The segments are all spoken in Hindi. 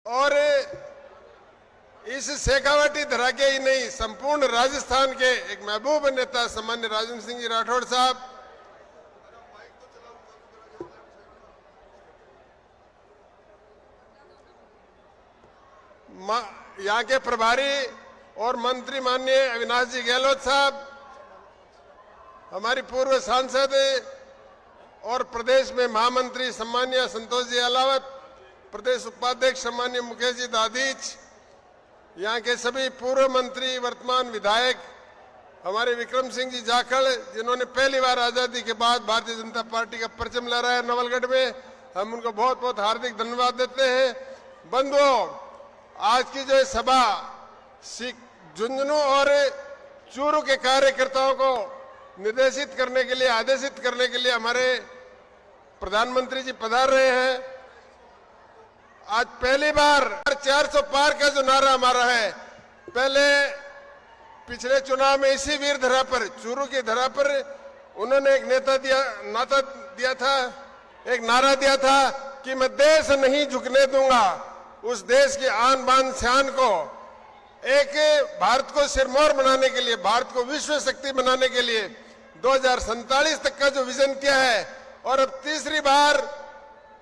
और इस शेखावटी धरा के ही नहीं, संपूर्ण राजस्थान के एक महबूब नेता सम्मान्य राजेंद्र सिंह जी राठौड़ साहब, यहाँ के प्रभारी और मंत्री माननीय अविनाश जी गहलोत साहब, हमारी पूर्व सांसद और प्रदेश में महामंत्री सम्मान्य संतोष जी अहलावत, प्रदेश उपाध्यक्ष सम्मान्य मुकेश जी दादीच, यहाँ के सभी पूर्व मंत्री, वर्तमान विधायक, हमारे विक्रम सिंह जी जाखड़, जिन्होंने पहली बार आजादी के बाद भारतीय जनता पार्टी का परचम लहराया नवलगढ़ में, हम उनको बहुत बहुत हार्दिक धन्यवाद देते हैं। बंधुओं, आज की जो सभा झुंझुनू और चूरू के कार्यकर्ताओं को निर्देशित करने के लिए, आदेशित करने के लिए हमारे प्रधानमंत्री जी पधार रहे हैं। आज पहली बार 400 पार का जो नारा हमारा है, पहले पिछले चुनाव में इसी वीर धरा पर, चूरू की धरा पर उन्होंने एक नारा दिया था कि मैं देश नहीं झुकने दूंगा। उस देश की आन बान शान को, एक भारत को सिरमौर बनाने के लिए, भारत को विश्व शक्ति बनाने के लिए 2047 तक का जो विजन किया है, और अब तीसरी बार,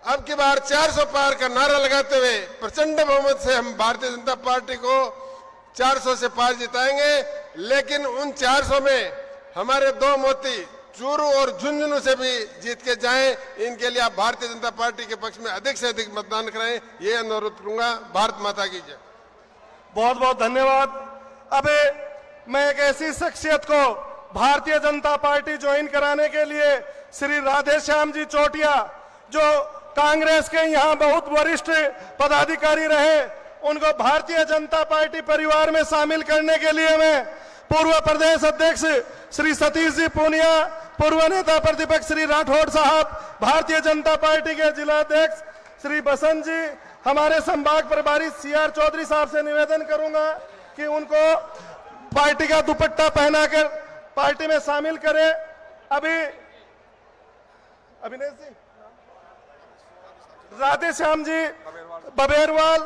अब की बार 400 पार का नारा लगाते हुए प्रचंड बहुमत से हम भारतीय जनता पार्टी को 400 से पार जिताएंगे। लेकिन उन 400 में हमारे दो मोती चूरू और झुंझुनू से भी जीत के जाएं, इनके लिए आप भारतीय जनता पार्टी के पक्ष में अधिक से अधिक मतदान कराएं, ये अनुरोध करूंगा। भारत माता की जय। बहुत बहुत धन्यवाद। अब मैं एक ऐसी शख्सियत को भारतीय जनता पार्टी ज्वाइन कराने के लिए श्री राधेश्याम जी चोटिया, जो कांग्रेस के यहाँ बहुत वरिष्ठ पदाधिकारी रहे, उनको भारतीय जनता पार्टी परिवार में शामिल करने के लिए मैं पूर्व प्रदेश अध्यक्ष श्री सतीश जी पूनिया, पूर्व नेता प्रतिपक्ष श्री राठौड़ साहब, भारतीय जनता पार्टी के जिला अध्यक्ष श्री बसंत जी, हमारे संभाग प्रभारी CR चौधरी साहब से निवेदन करूंगा कि उनको पार्टी का दुपट्टा पहनाकर पार्टी में शामिल करें। अभिनेश जी, राधेश्याम जी बबेरवाल,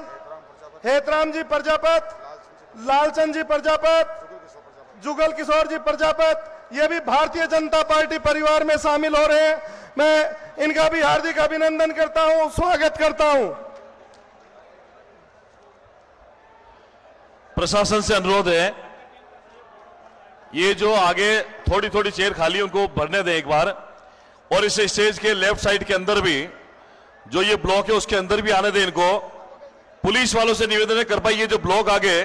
हेतराम जी प्रजापत, लालचंद जी प्रजापत, जुगल किशोर जी प्रजापत, ये भी भारतीय जनता पार्टी परिवार में शामिल हो रहे हैं। मैं इनका भी हार्दिक अभिनंदन करता हूं, स्वागत करता हूं। प्रशासन से अनुरोध है, ये जो आगे थोड़ी थोड़ी चेयर खाली उनको भरने दें एक बार, और इस स्टेज के लेफ्ट साइड के अंदर भी जो ये ब्लॉक है उसके अंदर भी आने दें इनको। पुलिस वालों से निवेदन है, कर पाई ये जो ब्लॉक आगे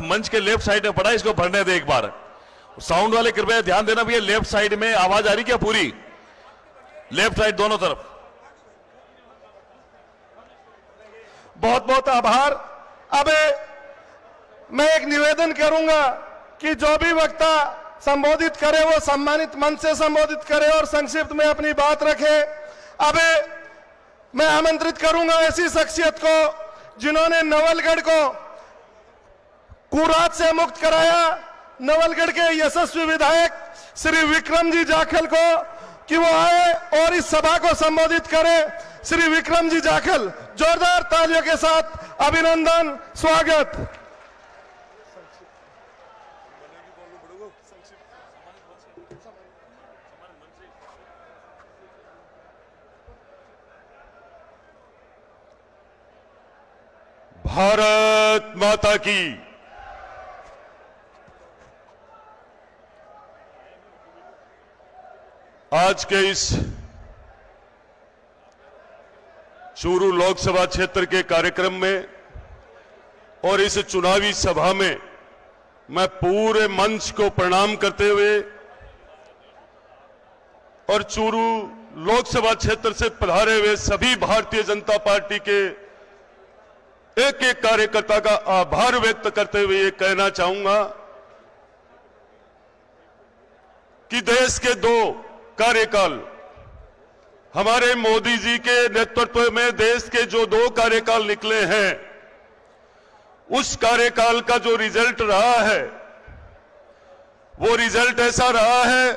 मंच के लेफ्ट साइड में पड़ा है, इसको भरने दें एक बार। साउंड वाले कृपया ध्यान देना, भैया लेफ्ट साइड में आवाज आ रही क्या? पूरी लेफ्ट राइट दोनों तरफ। बहुत बहुत आभार। अब मैं एक निवेदन करूंगा कि जो भी वक्ता संबोधित करे वो सम्मानित मंच से संबोधित करे और संक्षिप्त में अपनी बात रखे। अब मैं आमंत्रित करूंगा ऐसी शख्सियत को जिन्होंने नवलगढ़ को कुरात से मुक्त कराया, नवलगढ़ के यशस्वी विधायक श्री विक्रम जी जाखल को, कि वो आए और इस सभा को संबोधित करें। श्री विक्रम जी जाखल, जोरदार तालियों के साथ अभिनंदन, स्वागत। भारत माता की। आज के इस चूरू लोकसभा क्षेत्र के कार्यक्रम में और इस चुनावी सभा में मैं पूरे मंच को प्रणाम करते हुए और चूरू लोकसभा क्षेत्र से पधारे हुए सभी भारतीय जनता पार्टी के एक एक कार्यकर्ता का आभार व्यक्त करते हुए ये कहना चाहूंगा कि देश के दो कार्यकाल, हमारे मोदी जी के नेतृत्व में देश के जो दो कार्यकाल निकले हैं, उस कार्यकाल का जो रिजल्ट रहा है वो रिजल्ट ऐसा रहा है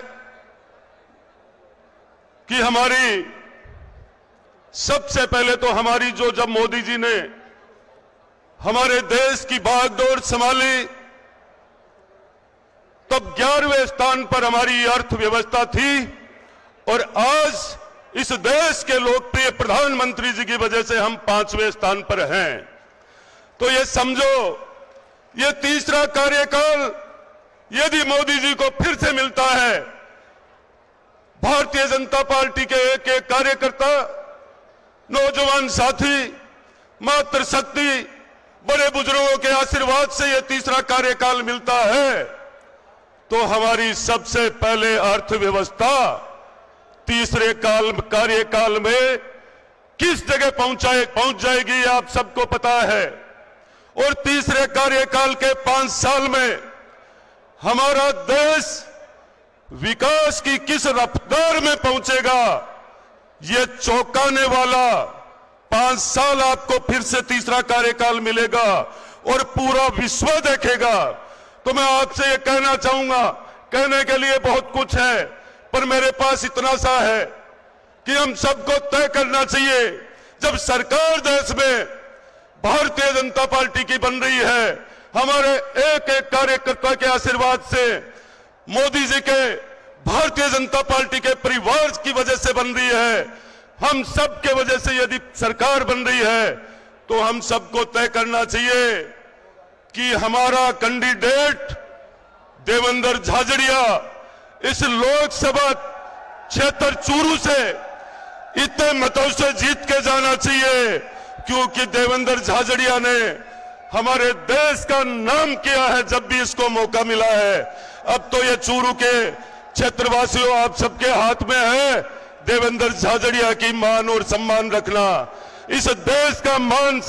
कि हमारी सबसे पहले तो हमारी जो जब मोदी जी ने हमारे देश की भागदौड़ संभाली, तब 11वें स्थान पर हमारी अर्थव्यवस्था थी और आज इस देश के लोकप्रिय प्रधानमंत्री जी की वजह से हम 5वें स्थान पर हैं। तो ये समझो, ये तीसरा कार्यकाल यदि मोदी जी को फिर से मिलता है, भारतीय जनता पार्टी के एक एक कार्यकर्ता, नौजवान साथी, मातृशक्ति, बड़े बुजुर्गों के आशीर्वाद से यह तीसरा कार्यकाल मिलता है, तो हमारी सबसे पहले अर्थव्यवस्था तीसरे कार्यकाल में किस जगह पहुंच जाएगी आप सबको पता है। और तीसरे कार्यकाल के 5 साल में हमारा देश विकास की किस रफ्तार में पहुंचेगा, यह चौंकाने वाला 5 साल आपको फिर से तीसरा कार्यकाल मिलेगा और पूरा विश्व देखेगा। तो मैं आपसे यह कहना चाहूंगा, कहने के लिए बहुत कुछ है, पर मेरे पास इतना सा है कि हम सबको तय करना चाहिए, जब सरकार देश में भारतीय जनता पार्टी की बन रही है, हमारे एक एक कार्यकर्ता के आशीर्वाद से, मोदी जी के, भारतीय जनता पार्टी के परिवार की वजह से बन रही है, हम सब के वजह से यदि सरकार बन रही है, तो हम सबको तय करना चाहिए कि हमारा कैंडिडेट देवेंद्र झाझड़िया इस लोकसभा क्षेत्र चूरू से इतने मतों से जीत के जाना चाहिए, क्योंकि देवेंद्र झाझड़िया ने हमारे देश का नाम किया है जब भी इसको मौका मिला है। अब तो ये चूरू के क्षेत्रवासियों, आप सबके हाथ में है देवेंद्र झाझड़िया की मान और सम्मान रखना, इस देश का मान